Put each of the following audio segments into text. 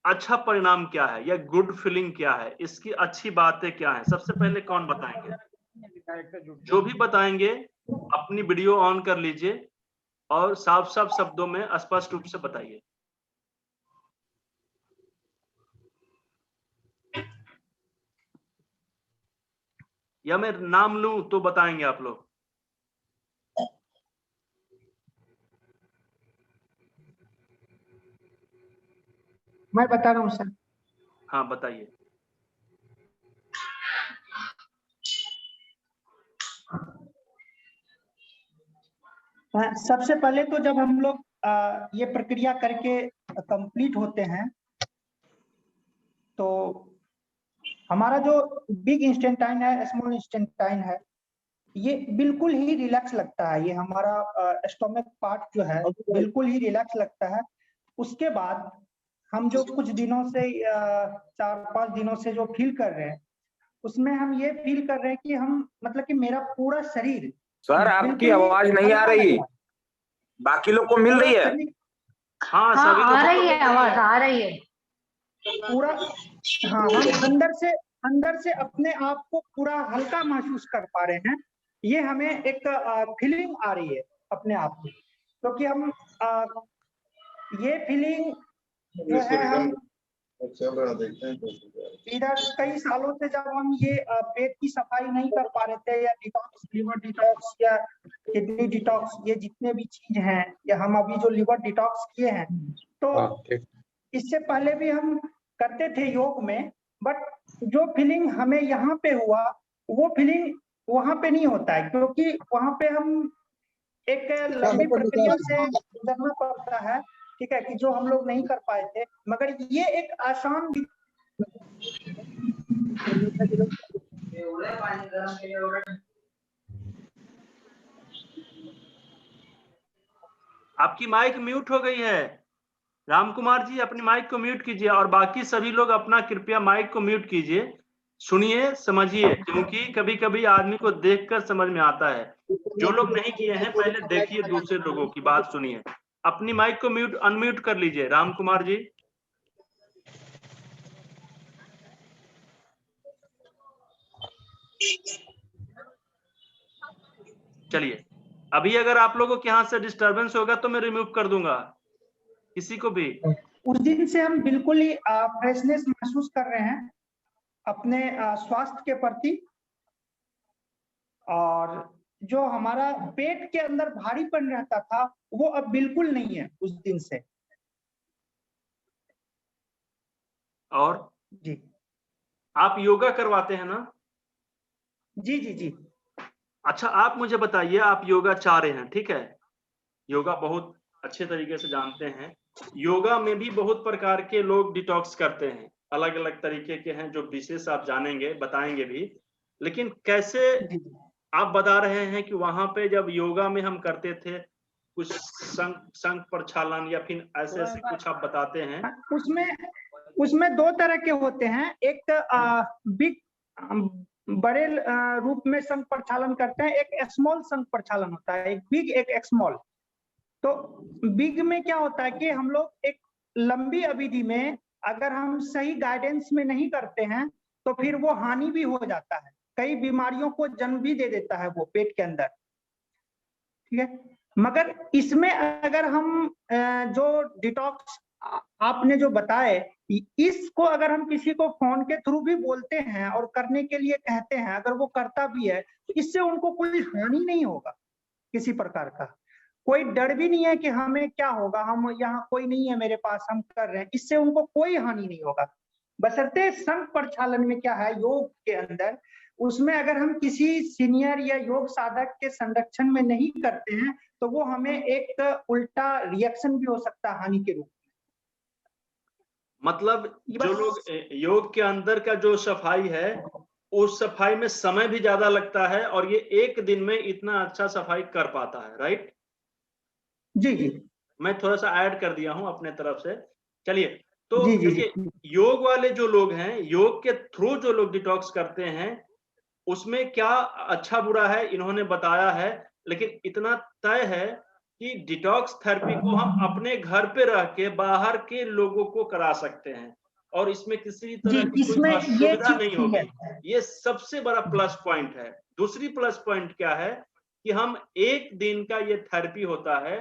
अच्छा परिणाम क्या है या गुड फीलिंग क्या है, इसकी अच्छी बातें क्या है, सबसे पहले कौन बताएंगे? जो भी बताएंगे अपनी वीडियो ऑन कर लीजिए और साफ-साफ शब्दों में स्पष्ट रूप से बताइए। या मैं नाम लूं तो बताएंगे आप लोग? मैं बता रहा हूँ सर। हाँ, बताइए। सबसे पहले तो जब हम लोग ये प्रक्रिया करके कंप्लीट होते हैं तो हमारा जो बिग इंस्टेंटाइन है, स्मॉल इंस्टेंटाइन है, ये बिल्कुल ही रिलैक्स लगता है। ये हमारा स्टोमक पार्ट जो है बिल्कुल ही रिलैक्स लगता है। उसके बाद हम जो कुछ दिनों से 4-5 दिनों से जो फील कर रहे हैं, उसमें हम ये फील कर रहे हैं कि हम मतलब कि मेरा पूरा शरीर सर आपकी आवाज नहीं आ रही, बाकी लोग को मिल रही है? हाँ, सभी आ रही है आवाज, आ रही है पूरा। हाँ, हम अंदर से अपने आप को पूरा हल्का महसूस कर पा रहे हैं। ये हमें एक फीलिंग आ रही है अपने आप में, क्योंकि हम ये फीलिंग जो है हम इधर कई सालों से जब हम ये पेट की सफाई नहीं कर पा रहे थे, या डिटॉक्स, लिवर डिटॉक्स या किडनी डिटॉक्स, ये जितने भी चीज हैं, या हम अभी जो लिवर डिटॉक्स किए हैं, तो इससे पहले भी हम करते थे योग में, बट जो फीलिंग हमें यहाँ पे हुआ वो फीलिंग वहां पे नहीं होता है, क्योंकि वहां पे हम एक लंबी प्रक्रिया से गुजरना पड़ता है, ठीक है, कि जो हम लोग नहीं कर पाए थे। मगर ये एक आसान आपकी माइक म्यूट हो गई है। राम कुमार जी अपनी माइक को म्यूट कीजिए और बाकी सभी लोग अपना कृपया माइक को म्यूट कीजिए। सुनिए, समझिए, क्योंकि कभी-कभी आदमी को देखकर समझ में आता है। जो लोग नहीं किए हैं पहले देखिए दूसरे लोगों की बात सुनिए। अपनी माइक को म्यूट अनम्यूट कर लीजिए राम कुमार जी। चलिए, अभी अगर आप लोगों के यहाँ से डिस्टर्बेंस होगा तो मैं रिमूव कर दूंगा किसी को भी। उस दिन से हम बिल्कुल ही फ्रेशनेस महसूस कर रहे हैं अपने स्वास्थ्य के प्रति, और जो हमारा पेट के अंदर भारीपन रहता था वो अब बिल्कुल नहीं है उस दिन से। और जी, आप योगा करवाते हैं ना? जी जी जी। अच्छा, आप मुझे बताइए, आप योगाचार्य हैं, ठीक है? योगा बहुत अच्छे तरीके से जानते हैं। योगा में भी बहुत प्रकार के लोग डिटॉक्स करते हैं, अलग-अलग तरीके के हैं जो विशेष आप जानेंगे, बताएंगे भी। लेकिन कैसे आप बता रहे हैं कि वहां पे जब योगा में हम करते थे कुछ संघ प्रक्षालन या फिर ऐसे कुछ आप बताते हैं? उसमें दो तरह के होते हैं। एक बिग बड़े रूप में संघ प्रक्षालन करते हैं, एक स्मॉल संघ प्रक्षालन होता है, एक बिग एक स्मॉल। तो बिग में क्या होता है कि हम लोग एक लंबी अवधि में अगर हम सही गाइडेंस में नहीं करते हैं तो फिर वो हानि भी हो जाता है, कई बीमारियों को जन्म भी दे देता है वो पेट के अंदर, ठीक है। मगर इसमें अगर हम जो डिटॉक्स आपने जो बताए, इसको अगर हम किसी को फोन के थ्रू भी बोलते हैं और करने के लिए कहते हैं, अगर वो करता भी है तो इससे उनको कोई हानि नहीं होगा किसी प्रकार का, कोई डर भी नहीं है कि हमें क्या होगा, हम यहाँ कोई नहीं है मेरे पास, हम कर रहे हैं, इससे उनको कोई हानि नहीं होगा। बशर्ते संघ प्रक्षालन में क्या है, योग के अंदर, उसमें अगर हम किसी सीनियर या योग साधक के संरक्षण में नहीं करते हैं तो वो हमें एक उल्टा रिएक्शन भी हो सकता है हानि के रूप में। मतलब जो लोग योग के अंदर का जो सफाई है, उस सफाई में समय भी ज्यादा लगता है और ये एक दिन में इतना अच्छा सफाई कर पाता है, राइट? जी जी, मैं थोड़ा सा ऐड कर दिया हूं अपने तरफ से। चलिए, तो देखिए, योग वाले जो लोग हैं, योग के थ्रू जो लोग डिटॉक्स करते हैं, उसमें क्या अच्छा बुरा है इन्होंने बताया है, लेकिन इतना तय है कि डिटॉक्स थेरेपी को हम अपने घर पे रह के बाहर के लोगों को करा सकते हैं और इसमें किसी तरह की कोई इसमें ये असुविधा नहीं चीज होगी। है। ये सबसे बड़ा प्लस पॉइंट है। दूसरी प्लस पॉइंट क्या है कि हम 1 दिन का ये थेरेपी होता है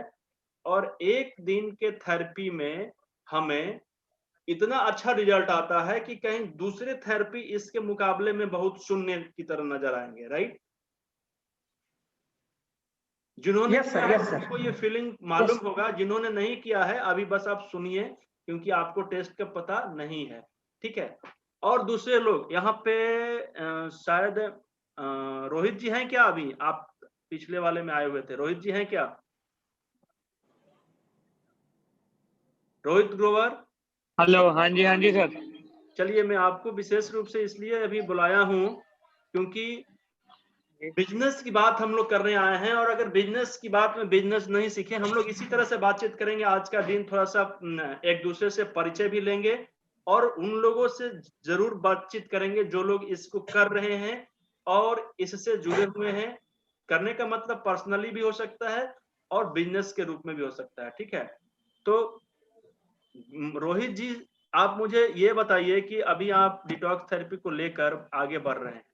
और 1 दिन के थेरेपी में हमें इतना अच्छा रिजल्ट आता है कि कहीं दूसरे थेरेपी इसके मुकाबले में बहुत शून्य की तरह नजर आएंगे, राइट? जिन्होंने यस किया सर, है यस सर। उनको ये फीलिंग मालूम होगा, जिन्होंने नहीं किया है अभी बस आप सुनिए क्योंकि आपको टेस्ट का पता नहीं है, ठीक है? और दूसरे लोग यहाँ पे शायद रोहित जी हैं क्या? अभी आप पिछले वाले में आए हुए थे, रोहित जी हैं क्या? रोहित ग्रोवर। हेलो, हाँ जी सर। चलिए, मैं आपको विशेष रूप से इसलिए अभी बुलाया हूँ क्योंकि बिजनेस की बात हम लोग करने आए हैं और अगर बिजनेस की बात में बिजनेस नहीं सीखे, हम लोग इसी तरह से बातचीत करेंगे। आज का दिन थोड़ा सा एक दूसरे से परिचय भी लेंगे और उन लोगों से जरूर बातचीत करेंगे जो लोग इसको कर रहे हैं और इससे जुड़े हुए हैं। करने का मतलब पर्सनली भी हो सकता है और बिजनेस के रूप में भी हो सकता है, ठीक है? तो रोहित जी, आप मुझे ये बताइए कि अभी आप डिटॉक्स थेरेपी को लेकर आगे बढ़ रहे हैं।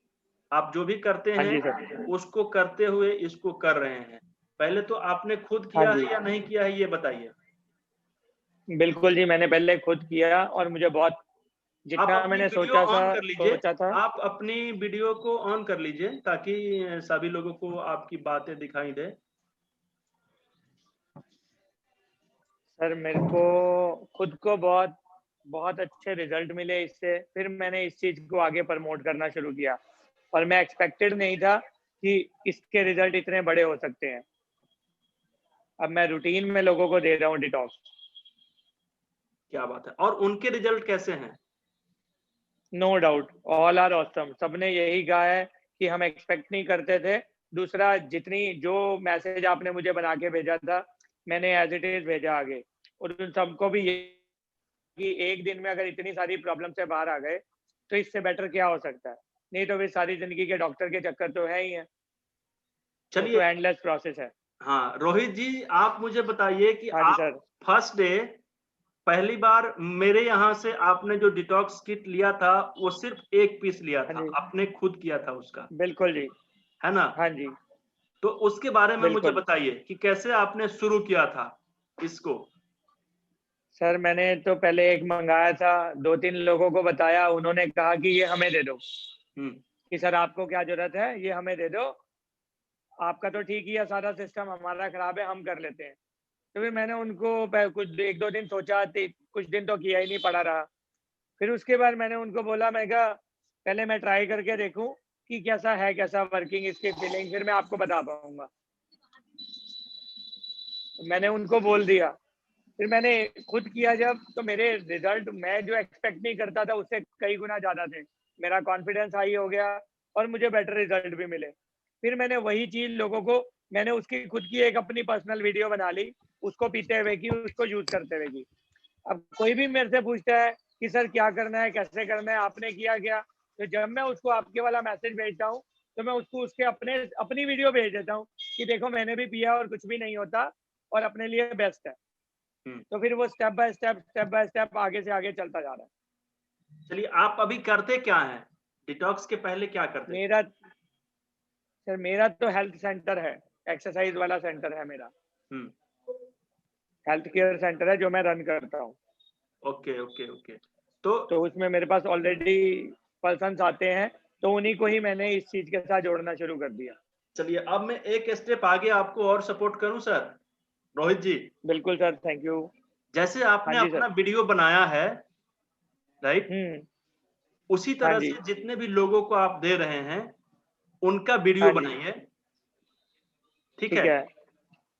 आप जो भी करते हाँ जी हैं सर। उसको करते हुए इसको कर रहे हैं। पहले तो आपने खुद हाँ किया जी, है या नहीं किया है, ये बताइए। बिल्कुल जी, मैंने पहले खुद किया और मुझे बहुत आप जितना अपनी मैंने वीडियो ऑन कर लीजिए। सोचा था। आप अपनी वीडियो को ऑन कर लीजिए ताकि सभी लोगों को आपकी बातें दिखाई दे। सर, मेरे को खुद को बहुत अच्छे रिजल्ट मिले इससे, फिर मैंने इस चीज को आगे प्रमोट करना शुरू किया और मैं एक्सपेक्टेड नहीं था कि इसके रिजल्ट इतने बड़े हो सकते हैं। अब मैं रूटीन में लोगों को दे रहा हूँ डिटॉक्स। क्या बात है। और उनके रिजल्ट कैसे हैं? No doubt, all are awesome. सबने यही कहा है कि हम एक्सपेक्ट नहीं करते थे। दूसरा, जो मैसेज आपने मुझे बना के भेजा था, मैंने एज इट इज भेजा आगे, और उन सबको भी ये कि एक दिन में अगर इतनी सारी प्रॉब्लम से बाहर आ गए तो इससे बेटर क्या हो सकता है। नहीं तो फिर सारी जिंदगी के डॉक्टर के चक्कर तो है ही है, वो चलिए। तो एंडलेस प्रोसेस है। हाँ रोहित जी, आप मुझे बताइए कि हाँ जी आप सर। फर्स्ट डे पहली बार मेरे यहाँ से आपने जो डिटॉक्स किट लिया था वो सिर्फ 1 पीस लिया हाँ था, जी, आपने खुद किया था उसका, बिल्कुल जी। है ना? हाँ जी, तो उसके बारे में मुझे बिल्कुल। बताइए कि कैसे आपने शुरू किया था इसको। सर, मैंने तो पहले एक मंगाया था, 2-3 लोगों को बताया, उन्होंने कहा कि ये हमें दे दो, कि सर आपको क्या जरूरत है, ये हमें दे दो, आपका तो ठीक ही है सारा सिस्टम, हमारा खराब है, हम कर लेते हैं। तो फिर मैंने उनको कुछ 1-2 दिन सोचा, कुछ दिन तो किया ही नहीं, पड़ा रहा। फिर उसके बाद मैंने उनको बोला, मैं कहा पहले मैं ट्राई करके देखूं कि कैसा है, कैसा वर्किंग, इसकी फीलिंग, फिर मैं आपको बता पाऊंगा। मैंने उनको बोल दिया। फिर मैंने खुद किया जब, तो मेरे रिजल्ट मैं जो एक्सपेक्ट नहीं करता था उससे कई गुना ज्यादा थे। मेरा कॉन्फिडेंस हाई हो गया और मुझे बेटर रिजल्ट भी मिले। फिर मैंने वही चीज लोगों को, मैंने उसकी खुद की एक अपनी पर्सनल वीडियो बना ली, उसको पीते हुए की, उसको यूज करते हुए की। अब कोई भी मेरे से पूछता है कि सर क्या करना है, कैसे करना है, आपने किया क्या, तो जब मैं उसको आपके वाला मैसेज भेजता हूँ तो मैं उसको उसके अपनी वीडियो भेज देता हूँ कि देखो मैंने भी पिया और कुछ भी नहीं होता और अपने लिए बेस्ट है। तो फिर वो स्टेप बाय स्टेप आगे से आगे चलता जा रहा है। चलिए, आप अभी करते क्या हैं? डिटॉक्स के पहले क्या करते थे? मेरा तो हेल्थ सेंटर है, एक्सरसाइज वाला सेंटर है मेरा। हेल्थ केयर सेंटर है जो मैं रन करता हूँ। Okay okay okay. तो उसमें मेरे पास ऑलरेडी पर्सन्स आते हैं, तो उन्हीं को ही मैंने इस चीज के साथ जोड़ना शुरू कर दिया। चलिए, अब मैं एक स्टेप आगे आपको और सपोर्ट करूं सर, रोहित जी। बिल्कुल सर, थैंक यू। जैसे आपने हाँ जी अपना सर। वीडियो बनाया है, राइट, उसी हाँ तरह जी। से जितने भी लोगों को आप दे रहे हैं उनका वीडियो हाँ जी, बनाइए, ठीक ठीक है? है।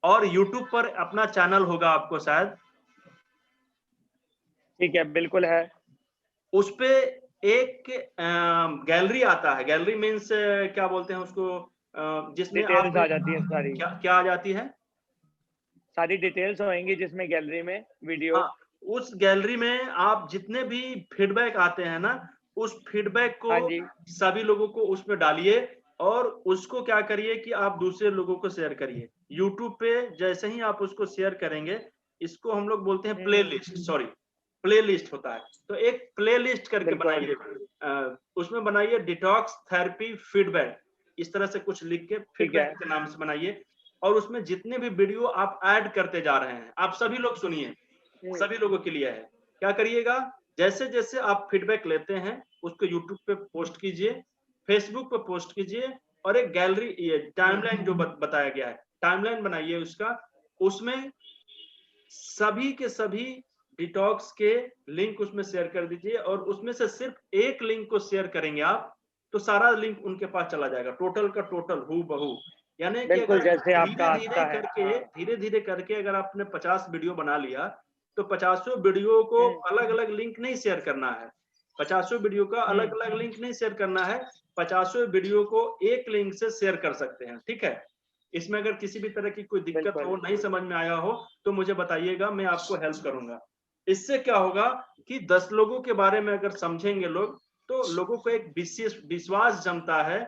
और YouTube पर अपना चैनल होगा आपको शायद, ठीक है, बिल्कुल है। उस पे एक गैलरी आता है। गैलरी मीन्स क्या बोलते हैं उसको, जिसमें आप डिटेल्स आ जाती है सारी। क्या क्या आ जाती है? सारी डिटेल्स होंगी जिसमें गैलरी में वीडियो। हाँ, उस गैलरी में आप जितने भी फीडबैक आते हैं ना, उस फीडबैक को हाँ जी, सभी लोगों को उसमें डालिए और उसको क्या करिए कि आप दूसरे लोगों को शेयर करिए। यूट्यूब पे जैसे ही आप उसको शेयर करेंगे, इसको हम लोग बोलते हैं प्लेलिस्ट, सॉरी प्लेलिस्ट होता है। तो एक प्लेलिस्ट करके बनाइए, उसमें बनाइए डिटॉक्स थेरेपी फीडबैक, इस तरह से कुछ लिख के फीडबैक के नाम से बनाइए। और उसमें जितने भी वीडियो आप ऐड करते जा रहे हैं, आप सभी लोग सुनिए, सभी लोगों के लिए है। क्या करिएगा, जैसे जैसे आप फीडबैक लेते हैं उसको यूट्यूब पे पोस्ट कीजिए, फेसबुक पे पोस्ट कीजिए, और एक गैलरी, ये टाइमलाइन जो बताया गया है, टाइमलाइन बनाइए उसका, उसमें सभी के सभी डिटॉक्स के लिंक उसमें शेयर कर दीजिए। और उसमें से सिर्फ एक लिंक को शेयर करेंगे आप, तो सारा लिंक उनके पास चला जाएगा, टोटल का टोटल हूबहू। यानी कि बिल्कुल अगर जैसे आपका आता है। धीरे धीरे करके अगर आपने 50 वीडियो बना लिया, तो 50 वीडियो को अलग अलग लिंक नहीं शेयर करना है, 50 वीडियो का अलग अलग लिंक नहीं शेयर करना है, 50 वीडियो को एक लिंक से शेयर कर सकते हैं। ठीक है, इसमें अगर किसी भी तरह की कोई दिक्कत हो, नहीं समझ में आया हो, तो मुझे बताइएगा, मैं आपको हेल्प करूंगा। इससे क्या होगा कि 10 लोगों के बारे में अगर समझेंगे लोग, तो लोगों को एक विश्वास जमता है,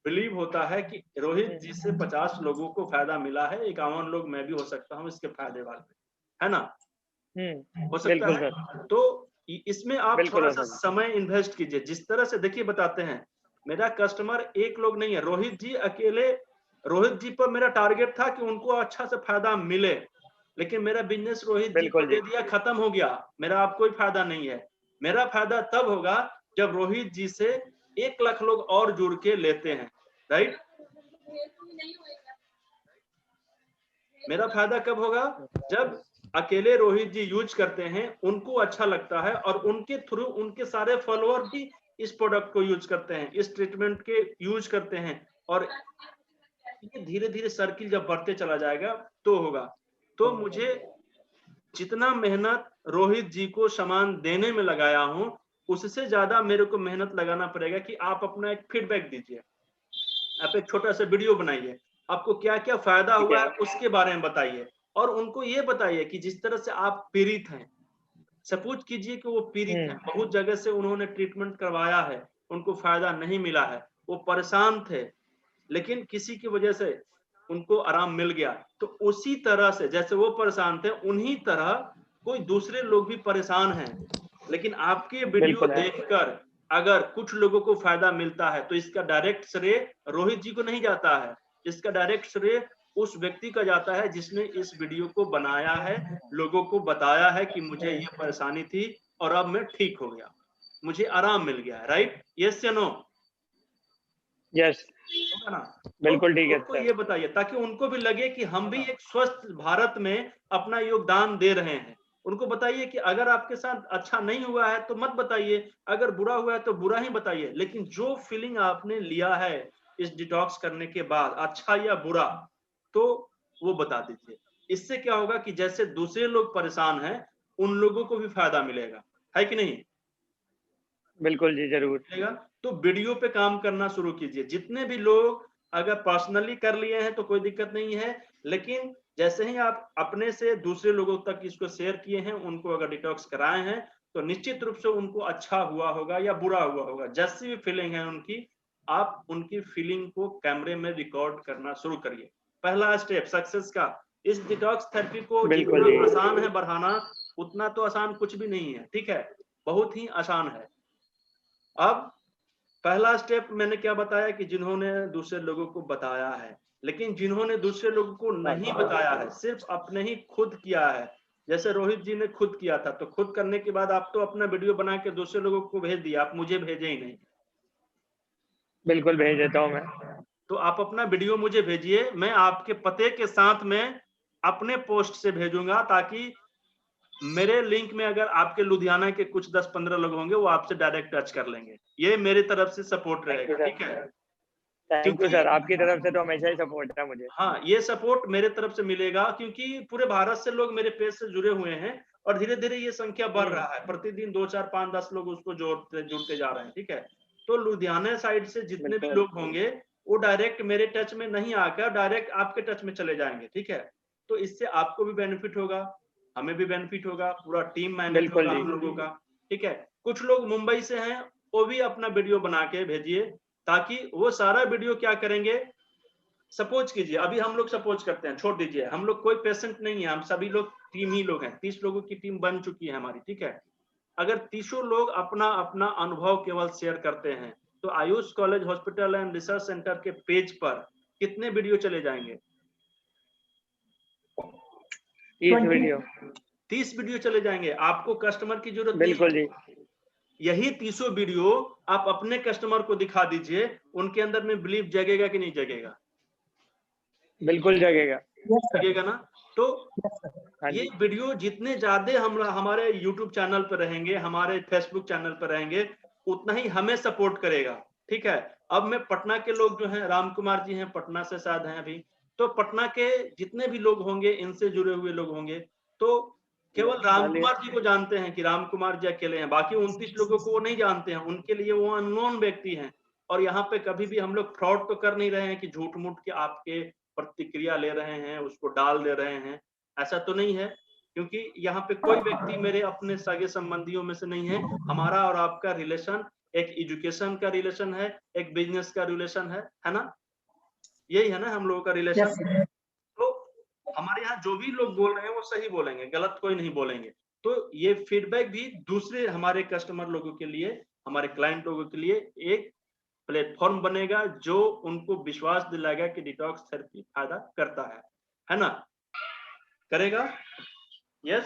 बिलीव होता है कि रोहित जी से 50 लोगों को फायदा मिला है, 51 लोग मैं भी हो सकता हूँ इसके फायदे वाले, है ना? हो सकता है। तो इसमें आप थोड़ा सा समय इन्वेस्ट कीजिए। जिस तरह से देखिए, बताते हैं, मेरा कस्टमर एक लोग नहीं है, रोहित जी अकेले, रोहित जी पर मेरा टारगेट था कि उनको अच्छा से फायदा मिले, लेकिन मेरा बिजनेस रोहित जी को दे दिया, खत्म हो गया, मेरा अब कोई फायदा नहीं है। मेरा फायदा तब होगा जब रोहित जी से 1 लाख लोग और जुड़ के लेते हैं, राइट? मेरा फायदा कब होगा? जब अकेले रोहित जी यूज करते हैं, उनको अच्छा लगता है, और उनके थ्रू उनके सारे फॉलोअर भी इस प्रोडक्ट को यूज करते हैं, इस ट्रीटमेंट के यूज करते हैं, और ये धीरे धीरे सर्किल जब बढ़ते चला जाएगा तो होगा। तो मुझे जितना मेहनत रोहित जी को सामान देने में लगाया हूं, उससे ज्यादा मेरे को मेहनत लगाना पड़ेगा कि आप अपना एक फीडबैक दीजिए, आप एक छोटा सा वीडियो बनाइए, आपको क्या क्या फायदा हुआ है उसके बारे में बताइए, और उनको ये बताइए कि जिस तरह से आप पीड़ित हैं, सपोज कीजिए कि वो पीड़ित हैं, बहुत जगह से उन्होंने ट्रीटमेंट करवाया है, उनको फायदा नहीं मिला है, वो परेशान थे, लेकिन किसी की वजह से उनको आराम मिल गया। तो उसी तरह से जैसे वो परेशान थे, उन्हीं तरह कोई दूसरे लोग भी परेशान हैं, लेकिन आपके वीडियो देखकर अगर कुछ लोगों को फायदा मिलता है, तो इसका डायरेक्ट श्रेय रोहित जी को नहीं जाता है, इसका डायरेक्ट श्रेय उस व्यक्ति का जाता है जिसने इस वीडियो को बनाया है, लोगों को बताया है कि मुझे ये परेशानी थी और अब मैं ठीक हो गया, मुझे आराम मिल गया, राइट? यस या नो? यस, होगा ना? बिल्कुल ठीक है। तो ये बताइए, ताकि उनको भी लगे कि हम भी एक स्वस्थ भारत में अपना योगदान दे रहे हैं। उनको बताइए कि अगर आपके साथ अच्छा नहीं हुआ है तो मत बताइए, अगर बुरा हुआ है तो बुरा ही बताइए, लेकिन जो फीलिंग आपने लिया है इस डिटॉक्स करने के बाद, अच्छा या बुरा, तो वो बता दीजिए। इससे क्या होगा कि जैसे दूसरे लोग परेशान हैं, उन लोगों को भी फायदा मिलेगा, है कि नहीं? बिल्कुल जी, जरूर। तो वीडियो पे काम करना शुरू कीजिए। जितने भी लोग अगर पर्सनली कर लिए हैं तो कोई दिक्कत नहीं है, लेकिन जैसे ही आप अपने से दूसरे लोगों तक इसको शेयर किए हैं, उनको अगर डिटॉक्स कराए हैं, तो निश्चित रूप से उनको अच्छा हुआ होगा या बुरा हुआ होगा, जैसी भी फीलिंग है उनकी, आप उनकी फीलिंग को कैमरे में रिकॉर्ड करना शुरू करिए। पहला स्टेप सक्सेस का। इस डिटॉक्स थेरेपी को जितना आसान है बढ़ाना, उतना तो आसान कुछ भी नहीं है, ठीक है? बहुत ही आसान है। अब पहला स्टेप मैंने क्या बताया कि जिन्होंने दूसरे लोगों को बताया है, लेकिन जिन्होंने दूसरे लोगों को नहीं बताया है, सिर्फ अपने ही खुद किया है, जैसे रोहित जी ने खुद किया था, तो खुद करने के बाद आप तो अपना वीडियो बना के दूसरे लोगों को भेज दिया, आप मुझे भेजे ही नहीं। बिल्कुल भेज देता हूं मैं। तो आप अपना वीडियो मुझे भेजिए, मैं आपके पते के साथ में अपने पोस्ट से भेजूंगा, ताकि मेरे लिंक में अगर आपके लुधियाना के कुछ 10-15 लोग होंगे, वो आपसे डायरेक्ट टच कर लेंगे। ये मेरी तरफ से सपोर्ट रहेगा, ठीक है? थैंक यू सर, आपकी तरफ से तो हमेशा ही सपोर्ट है मुझे। हाँ, ये सपोर्ट मेरे तरफ से मिलेगा, क्योंकि पूरे भारत से लोग मेरे पेज से जुड़े हुए हैं, और धीरे धीरे ये संख्या बढ़ रहा है, प्रतिदिन 2, 4, 5, 10 लोग उसको जुड़ते जा रहे हैं, ठीक है? तो लुधियाना साइड से जितने भी लोग होंगे, वो डायरेक्ट मेरे टच में नहीं आकर डायरेक्ट आपके टच में चले जाएंगे, ठीक है? तो इससे आपको भी बेनिफिट होगा, हमें भी बेनिफिट होगा, पूरा टीम मैनेज होगा हम लोगों का, ठीक है? कुछ लोग मुंबई से हैं, वो भी अपना वीडियो बना के भेजिए, ताकि वो सारा वीडियो क्या करेंगे, सपोज कीजिए, अभी हम लोग सपोज करते हैं, छोड़ दीजिए, हम लोग कोई पेशेंट नहीं है, हम सभी लोग टीम ही लोग हैं, 30 लोगों की टीम बन चुकी है हमारी, ठीक है। अगर 30 लोग अपना अपना अनुभव केवल शेयर करते हैं तो Ayush college hospital and research centre के पेज पर कितने वीडियो चले जाएंगे? 30 वीडियो। 30 वीडियो चले जाएंगे। आपको कस्टमर की जरूरत नहीं बिल्कुल है। जी। यही 30 वीडियो आप अपने कस्टमर को दिखा दीजिए, उनके अंदर में बिलीव जगेगा कि नहीं जगेगा? बिल्कुल जगेगा। जगेगा ना। तो हाँ ये जी। वीडियो जितने ज्यादा हम हमारे YouTube चैनल पर रहेंगे, हमारे Facebook चैनल पर रहेंगे, उतना ही हमें सपोर्ट करेगा, ठीक है। अब मैं पटना के लोग जो हैं, राम कुमार जी हैं, पटना से शायद हैं अभी, तो पटना के जितने भी लोग होंगे, इनसे जुड़े हुए लोग होंगे, तो केवल राम कुमार जी को जानते हैं कि राम कुमार जी अकेले हैं, बाकी 29 लोगों को वो नहीं जानते हैं, उनके लिए वो अननोन व्यक्ति हैं। और यहाँ पे कभी भी हम लोग फ्रॉड तो कर नहीं रहे हैं कि झूठ मूठ के आपके प्रतिक्रिया ले रहे हैं, उसको डाल दे रहे हैं, ऐसा तो नहीं है, क्योंकि यहाँ पे कोई व्यक्ति मेरे अपने सगे संबंधियों में से नहीं है। हमारा और आपका रिलेशन एक एजुकेशन का रिलेशन है, एक बिजनेस का रिलेशन है ना? यही है ना हम लोगों का रिलेशन। तो हमारे यहाँ जो भी लोग बोल रहे हैं वो सही बोलेंगे, गलत कोई नहीं बोलेंगे। तो ये फीडबैक भी दूसरे हमारे कस्टमर लोगों के लिए, हमारे क्लाइंट लोगों के लिए एक प्लेटफॉर्म बनेगा जो उनको विश्वास दिलाएगा कि डिटॉक्स थेरेपी फायदा करता है ना? करेगा? यस?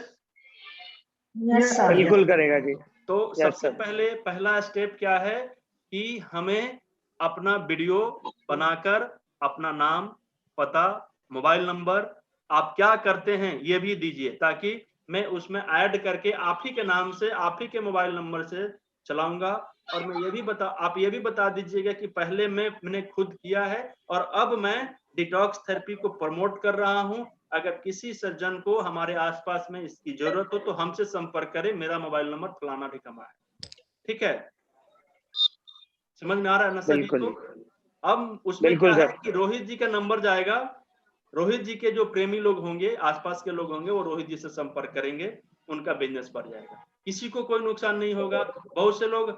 Yes sir. बिल्कुल करेगा जी। तो Yes, सबसे sir. पहले पहला स्टेप क्या है कि हमें अपना वीडियो बनाकर अपना नाम, पता, मोबाइल नंबर, आप क्या करते हैं ये भी दीजिए, ताकि मैं उसमें ऐड करके आप ही के नाम से, आप ही के मोबाइल नंबर से चलाऊंगा। और मैं आप ये भी बता दीजिएगा कि पहले मैंने खुद किया है और अब मैं डिटॉक्स थेरेपी को प्रमोट कर रहा हूं। अगर किसी सज्जन को हमारे आसपास में इसकी जरूरत हो तो हमसे संपर्क करें, मेरा मोबाइल नंबर फलाना ठिकाना है, ठीक है। समझ में आ रहा है ना सभी को? अब उसमें क्या है कि रोहित जी का नंबर जाएगा, रोहित जी के जो प्रेमी लोग होंगे, आसपास के लोग होंगे, वो रोहित जी से संपर्क करेंगे, उनका बिजनेस बढ़ जाएगा, किसी को कोई नुकसान नहीं होगा। बहुत से लोग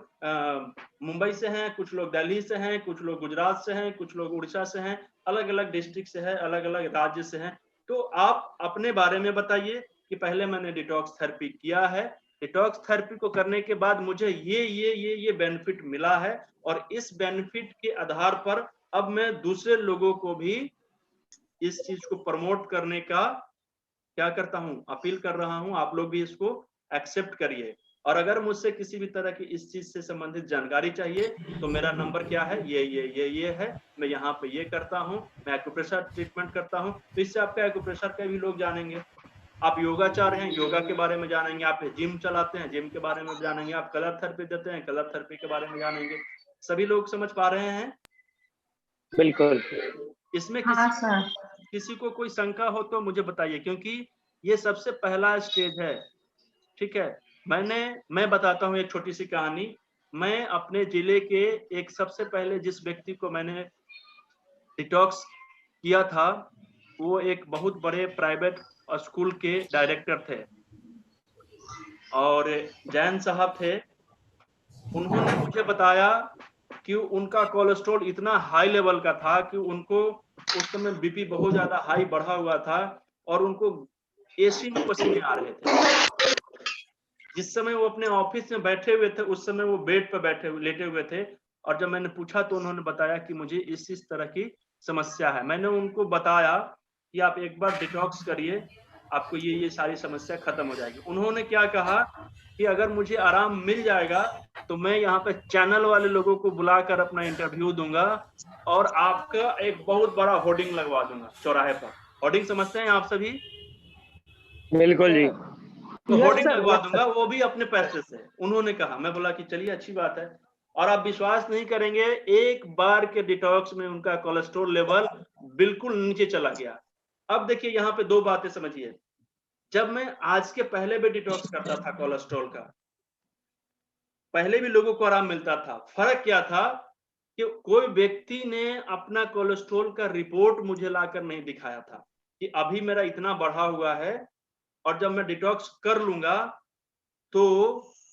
मुंबई से हैं, कुछ लोग दिल्ली से हैं, कुछ लोग गुजरात से हैं, कुछ लोग उड़ीसा से हैं, अलग अलग डिस्ट्रिक्ट से है, अलग अलग राज्य से हैं। तो आप अपने बारे में बताइए कि पहले मैंने डिटॉक्स थेरेपी किया है, डिटॉक्स थेरेपी को करने के बाद मुझे ये बेनिफिट मिला है, और इस बेनिफिट के आधार पर अब मैं दूसरे लोगों को भी इस चीज को प्रमोट करने का क्या करता हूं, अपील कर रहा हूं। आप लोग भी इसको एक्सेप्ट करिए। और अगर मुझसे किसी भी तरह की इस चीज से संबंधित जानकारी चाहिए तो मेरा नंबर क्या है, ये है, मैं यहाँ पे ये करता हूँ, मैं एक्यूप्रेशर ट्रीटमेंट करता हूँ। तो इससे आपका एक्यूप्रेशर का भी लोग जानेंगे। आप योगा चाह रहे हैं, योगा के बारे में जानेंगे। आप जिम चलाते हैं, जिम के बारे में जानेंगे। आप कलर थेरेपी देते हैं, कलर थेरेपी के बारे में जानेंगे। सभी लोग समझ पा रहे हैं? बिल्कुल। इसमें हाँ सर। किसी को कोई शंका हो तो मुझे बताइए, क्योंकि ये सबसे पहला स्टेज है, ठीक है। मैं बताता हूँ एक छोटी सी कहानी। मैं अपने जिले के एक सबसे पहले जिस व्यक्ति को मैंने डिटॉक्स किया था, वो एक बहुत बड़े प्राइवेट स्कूल के डायरेक्टर थे और जैन साहब थे। उन्होंने मुझे बताया कि उनका कोलेस्ट्रॉल इतना हाई लेवल का था कि उनको उस समय बीपी बहुत ज्यादा हाई बढ़ा हुआ था और उनको एसी में पसीने आ रहे थे। जिस समय वो अपने ऑफिस में बैठे हुए थे उस समय वो बेड पर लेटे हुए थे। और जब मैंने पूछा तो उन्होंने बताया कि मुझे इस तरह की समस्या है। मैंने उनको बताया कि आप एक बार डिटॉक्स करिए, आपको ये सारी समस्या खत्म हो जाएगी। उन्होंने क्या कहा कि अगर मुझे आराम मिल जाएगा तो मैं यहाँ पे चैनल वाले लोगों को बुलाकर अपना इंटरव्यू दूंगा और आपका एक बहुत बड़ा होर्डिंग लगवा दूंगा चौराहे पर। होर्डिंग समझते हैं आप सभी? बिल्कुल जी। तो होर्डिंग लगवा दूंगा, वो भी अपने पैसे से, उन्होंने कहा। मैं बोला कि चलिए अच्छी बात है। और आप विश्वास नहीं करेंगे, एक बार के डिटॉक्स में उनका कोलेस्ट्रॉल लेवल बिल्कुल नीचे चला गया। अब देखिए यहाँ पे दो बातें समझिए। जब मैं आज के पहले भी डिटॉक्स करता था कोलेस्ट्रॉल का, पहले भी लोगों को आराम मिलता था। फर्क क्या था कि कोई व्यक्ति ने अपना कोलेस्ट्रॉल का रिपोर्ट मुझे लाकर नहीं दिखाया था कि अभी मेरा इतना बढ़ा हुआ है और जब मैं डिटॉक्स कर लूंगा तो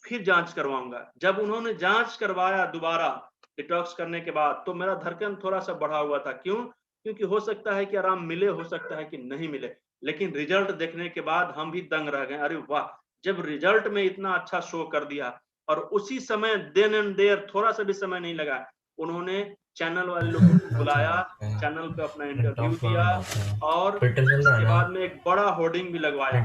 फिर जांच करवाऊंगा। जब उन्होंने जांच करवाया दोबारा डिटॉक्स करने के बाद, तो मेरा धड़कन थोड़ा सा बढ़ा हुआ था। क्यों? क्योंकि हो सकता है कि आराम मिले, हो सकता है कि नहीं मिले, लेकिन रिजल्ट देखने के बाद हम भी दंग रह गए। अरे वाह, जब रिजल्ट में इतना अच्छा शो कर दिया और उसी समय देन एंड देयर, थोड़ा सा भी समय नहीं लगा, उन्होंने चैनल वाले लोगों को बुलाया, चैनल पे अपना इंटरव्यू दिया और उसके बाद में एक बड़ा होर्डिंग भी लगवाया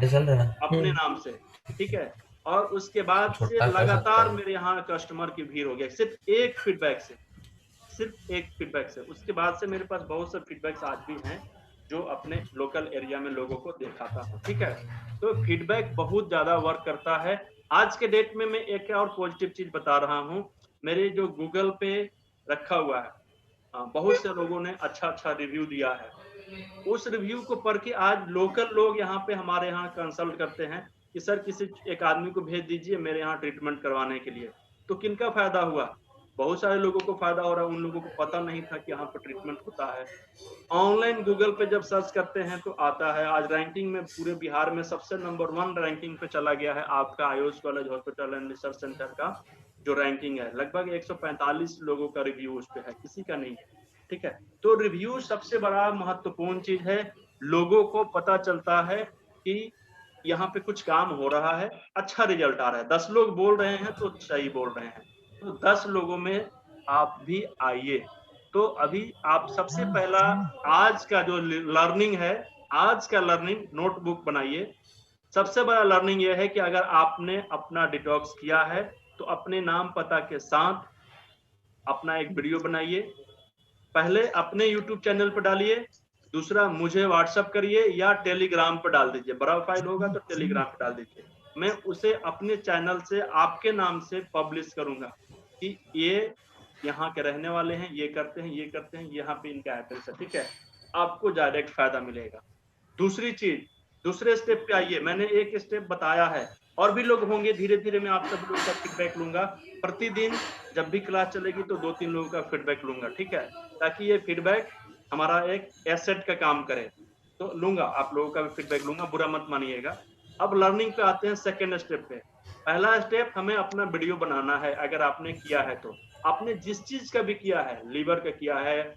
अपने नाम से, ठीक है। और उसके बाद से लगातार मेरे यहाँ कस्टमर की भीड़ हो गई, सिर्फ एक फीडबैक से, सिर्फ एक फीडबैक से। उसके बाद से मेरे पास बहुत से फीडबैक्स आज भी हैं जो अपने लोकल एरिया में लोगों को दिखाता हूँ, ठीक है। तो फीडबैक बहुत ज्यादा वर्क करता है। आज के डेट में मैं एक और पॉजिटिव चीज बता रहा हूँ, मेरे जो गूगल पे रखा हुआ है, बहुत से लोगों ने अच्छा रिव्यू दिया है। उस रिव्यू को पढ़ के आज लोकल लोग यहाँ पे हमारे यहाँ कंसल्ट करते हैं कि सर किसी एक आदमी को भेज दीजिए मेरे यहाँ ट्रीटमेंट करवाने के लिए। तो किनका फायदा हुआ? बहुत सारे लोगों को फायदा हो रहा है, उन लोगों को पता नहीं था कि यहाँ पर ट्रीटमेंट होता है। ऑनलाइन गूगल पे जब सर्च करते हैं तो आता है। आज रैंकिंग में पूरे बिहार में सबसे नंबर 1 रैंकिंग पे चला गया है आपका Ayush college hospital and research centre का जो रैंकिंग है, लगभग 145 लोगों का रिव्यू उस पे है, किसी का नहीं है, ठीक है। तो रिव्यू सबसे बड़ा महत्वपूर्ण चीज है। लोगों को पता चलता है कि यहाँ पे कुछ काम हो रहा है, अच्छा रिजल्ट आ रहा है। 10 लोग बोल रहे हैं तो सही बोल रहे हैं, तो 10 लोगों में आप भी आइए। तो अभी आप सबसे पहला आज का जो लर्निंग है, आज का लर्निंग नोटबुक बनाइए। सबसे बड़ा लर्निंग यह है कि अगर आपने अपना डिटॉक्स किया है तो अपने नाम पता के साथ अपना एक वीडियो बनाइए। पहले अपने YouTube चैनल पर डालिए, दूसरा मुझे व्हाट्सएप करिए या टेलीग्राम पर डाल दीजिए। बड़ा फाइल होगा तो टेलीग्राम पर डाल दीजिए। मैं उसे अपने चैनल से आपके नाम से पब्लिश करूंगा कि ये यहाँ के रहने वाले हैं, ये करते हैं, ये करते हैं, यहाँ पे इनका एड्रेस है, ठीक है। आपको डायरेक्ट फायदा मिलेगा। दूसरी चीज, दूसरे स्टेप पे आइए। मैंने एक स्टेप बताया है, और भी लोग होंगे, धीरे धीरे मैं आप सब लोगों का फीडबैक लूंगा। प्रतिदिन जब भी क्लास चलेगी तो 2-3 लोगों का फीडबैक लूंगा, ठीक है, ताकि ये फीडबैक हमारा एक एसेट का काम करे। तो लूंगा, आप लोगों का भी फीडबैक लूंगा, बुरा मत मानिएगा। अब लर्निंग पे आते हैं सेकेंड स्टेप पे। पहला स्टेप, हमें अपना वीडियो बनाना है। अगर आपने किया है तो आपने जिस चीज का भी किया है, लीवर का किया है,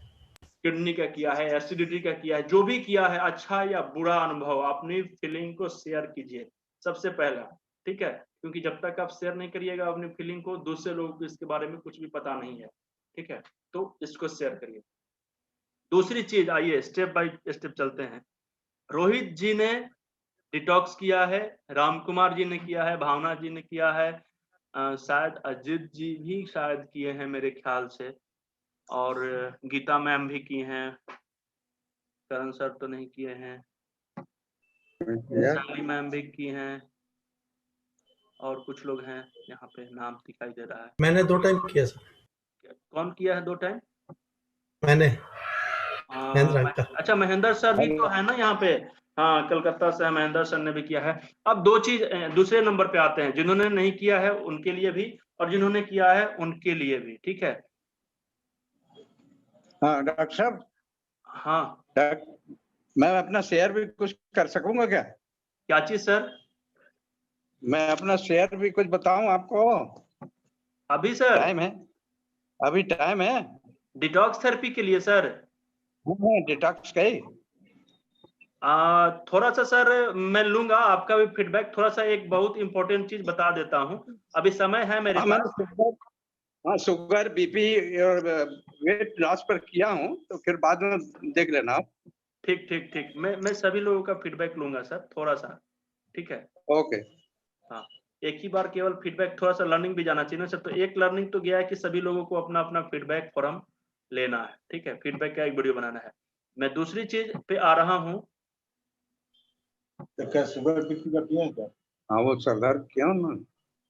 किडनी का किया है, एसिडिटी का किया है, जो भी किया है, अच्छा या बुरा अनुभव, अपनी फीलिंग को शेयर कीजिए सबसे पहला, ठीक है। क्योंकि जब तक आप शेयर नहीं करिएगा अपनी फीलिंग को, दूसरे लोगों को इसके बारे में कुछ भी पता नहीं है, ठीक है। तो इसको शेयर करिए। दूसरी चीज, आइए स्टेप बाय स्टेप चलते हैं। रोहित जी ने डिटॉक्स किया है, राम कुमार जी ने किया है, भावना जी ने किया है, शायद अजित जी भी शायद किए हैं मेरे ख्याल से, और गीता मैम भी की हैं, करण सर तो नहीं किए हैं, शाली मैम भी की हैं, और कुछ लोग हैं यहाँ पे, नाम दिखाई दे रहा है। मैंने 2 टाइम किया सर। कौन किया है 2 टाइम? मैंने अच्छा, महेंद्र सर भी तो है ना यहाँ पे, हाँ, कलकत्ता से महेंद्र सर ने भी किया है। अब 2 चीज, दूसरे नंबर पे आते हैं, जिन्होंने नहीं किया है उनके लिए भी, और जिन्होंने किया है उनके लिए भी, ठीक है। हाँ डॉक्टर साहब। हाँ, मैं अपना शेयर भी कुछ कर सकूंगा क्या? क्या चीज सर? मैं अपना शेयर भी कुछ बताऊं आपको? अभी सर टाइम है? अभी टाइम है? डिटॉक्स थेरेपी के लिए सर? डिटॉक्स का ही थोड़ा सा सर मैं लूंगा आपका भी फीडबैक। थोड़ा सा एक बहुत इंपॉर्टेंट चीज बता देता हूँ, अभी समय है मेरे पास। हाँ, शुगर बीपी और वेट लॉस पर किया हूँ, तो फिर बाद में देख लेना आप। ठीक ठीक ठीक, मैं सभी लोगों का फीडबैक लूंगा सर, थोड़ा सा, ठीक है। ओके। हाँ, एक ही बार केवल फीडबैक, थोड़ा सा लर्निंग भी जाना चाहिए ना सर। तो एक लर्निंग तो गया है कि सभी लोगों को अपना अपना फीडबैक फॉर्म लेना है, ठीक है, फीडबैक का एक वीडियो बनाना है। मैं दूसरी चीज पे आ रहा हूँ। क्या शुगर बीपी का किया है क्या? हाँ, वो सरदार क्यों ना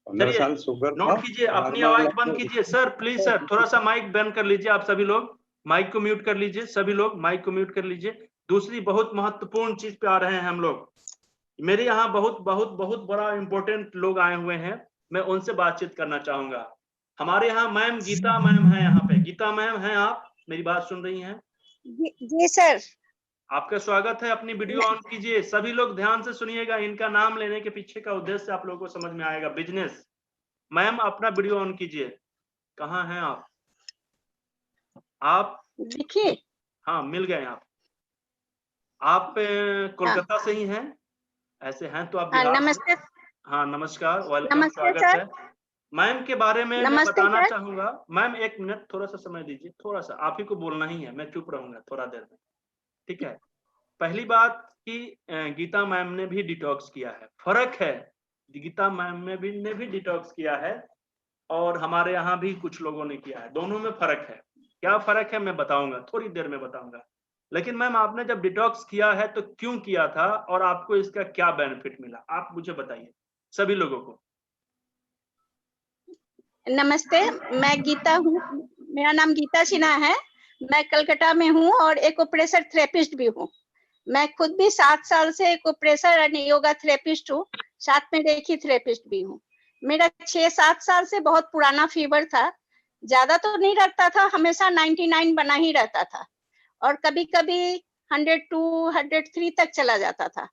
15 साल शुगर नोट कीजिए, अपनी आवाज बंद कीजिए सर, प्लीज सर, थोड़ा सा माइक बंद कर लीजिए। आप सभी लोग माइक को म्यूट कर लीजिए, सभी लोग माइक को म्यूट कर लीजिए। दूसरी बहुत महत्वपूर्ण चीज पे आ रहे हैं हम लोग। मेरे यहाँ बहुत बहुत बहुत बड़ा इंपॉर्टेंट लोग आए हुए हैं, मैं उनसे बातचीत करना चाहूंगा। हमारे यहाँ मैम गीता मैम है, यहाँ पे गीता मैम है, आप मेरी बात सुन रही हैं? जी सर। आपका स्वागत है, अपनी वीडियो ऑन कीजिए। सभी लोग ध्यान से सुनिएगा, इनका नाम लेने के पीछे का उद्देश्य आप लोगों को समझ में आएगा। बिजनेस। मैम अपना वीडियो ऑन कीजिए। कहाँ हैं आप? देखिए हाँ मिल गए आप कोलकाता से ही हैं? ऐसे हैं तो आप बिहार से। नमस्ते। हाँ नमस्कार, वेलकम, नमस्ते स्वागत सर। है। मैम के बारे में मैं नमस्ते बताना सर। चाहूंगा। मैम 1 मिनट थोड़ा सा समय दीजिए, थोड़ा सा आप ही को बोलना ही है, मैं चुप रहूंगा थोड़ा देर में, ठीक है। पहली बात कि गीता मैम ने भी डिटॉक्स किया है, फर्क है, गीता मैम ने भी डिटॉक्स किया है और हमारे यहाँ भी कुछ लोगों ने किया है, दोनों में फर्क है। क्या फर्क है मैं बताऊंगा, थोड़ी देर में बताऊंगा। लेकिन मैम आपने जब डिटॉक्स किया है तो क्यों किया था और आपको इसका क्या बेनिफिट मिला, आप मुझे बताइए सभी लोगों को। नमस्ते, मैं गीता हूँ, मेरा नाम गीता सिन्हा है। मैं कलकत्ता में हूँ और एक्यूप्रेशर थेरेपिस्ट भी हूँ। मैं खुद भी 7 साल से एक्यूप्रेशर और योगा थेरेपिस्ट हूँ, साथ में रेकी थेरेपिस्ट भी हूँ। मेरा 6-7 साल से बहुत पुराना फीवर था, ज्यादा तो नहीं रहता था, हमेशा 99 बना ही रहता था और कभी-कभी 102, 103 तक चला जाता था।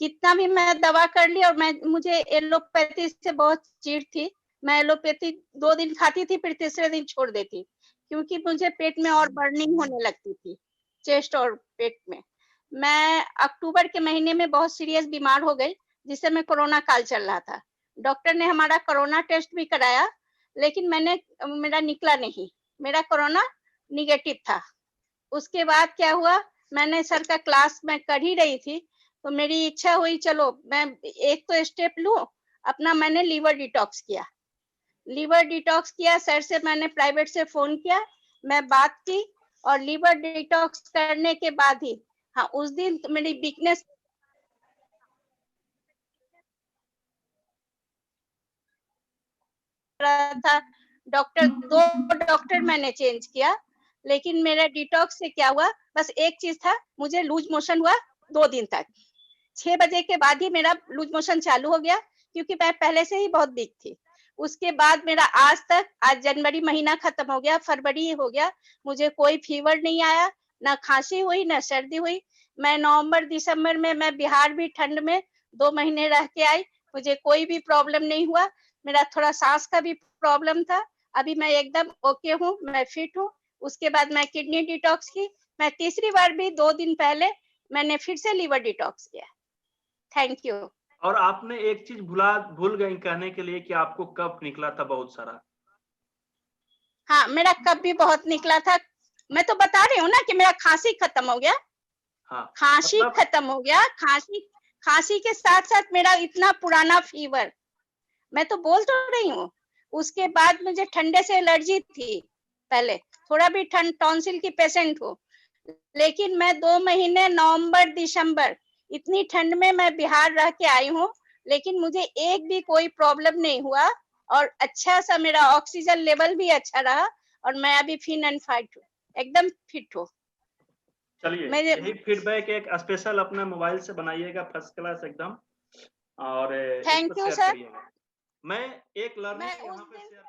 कितना भी मैं दवा कर ली और मुझे एलोपैथी से बहुत चिढ़ थी। मैं एलोपैथी 2 दिन खाती थी, फिर तीसरे दिन छोड़ देती, क्योंकि मुझे पेट में और बर्निंग होने लगती थी, चेस्ट और पेट में। मैं अक्टूबर के महीने में बहुत सीरियस बीमार हो गई, जिससे मैं कोरोना काल चल रहा था। डॉक्टर ने हमारा कोरोना टेस्ट भी कराया, लेकिन मेरा निकला नहीं, मेरा कोरोना निगेटिव था। उसके बाद क्या हुआ, मैंने सर का क्लास मैं कर ही रही थी, तो मेरी इच्छा हुई चलो मैं एक तो स्टेप लूं अपना। मैंने लीवर डिटॉक्स किया, सर से मैंने प्राइवेट से फोन किया, मैं बात की और लीवर डिटॉक्स करने के बाद ही, हाँ उस दिन तो मेरी वीकनेस था। दो डॉक्टर मैंने चेंज किया, लेकिन मेरा डिटॉक्स से क्या हुआ, बस एक चीज था, मुझे लूज मोशन हुआ 2 दिन तक। 6 बजे के बाद ही मेरा लूज मोशन चालू हो गया, क्योंकि मैं पहले से ही बहुत वीक थी। उसके बाद मेरा आज जनवरी महीना खत्म हो गया, फरवरी हो गया, मुझे कोई फीवर नहीं आया, ना खांसी हुई, ना सर्दी हुई। मैं नवंबर दिसंबर में मैं बिहार भी ठंड में 2 महीने रह के आई, मुझे कोई भी प्रॉब्लम नहीं हुआ। मेरा थोड़ा सांस का भी प्रॉब्लम था, अभी मैं एकदम ओके हूँ, मैं फिट हूँ। उसके बाद मैं किडनी डिटॉक्स की, मैं तीसरी बार भी 2 दिन पहले मैंने फिर से लीवर डिटॉक्स किया। Thank you. और आपने एक चीज भूल गई कहने के लिए कि आपको कफ निकला था बहुत सारा। हाँ, मेरा कफ भी बहुत निकला था। मैं तो बता रही हूँ ना कि मेरा खांसी खत्म हो गया। हाँ, खांसी मतलब खत्म हो गया, खांसी के साथ साथ मेरा इतना पुराना फीवर, मैं तो बोल तो रही हूँ। उसके बाद मुझे ठंडे से एलर्जी थी, पहले थोड़ा भी ठंड, टॉन्सिल की पेशेंट हूँ, लेकिन मैं 2 महीने नवंबर दिसंबर इतनी ठंड में मैं बिहार रह के आई हूँ, लेकिन मुझे एक भी कोई प्रॉब्लम नहीं हुआ और अच्छा सा मेरा ऑक्सीजन लेवल भी अच्छा रहा और मैं अभी फिट एंड फाइट हूँ, एकदम फिट हूँ। चलिए यही फीडबैक एक स्पेशल अपने मोबाइल से बनाइएगा, फर्स्ट क्लास एकदम, और थैंक इसको यू शेयर सर। करिएगा। मैं एक लर्निंग मैं यहाँ उस पे दिन शेयर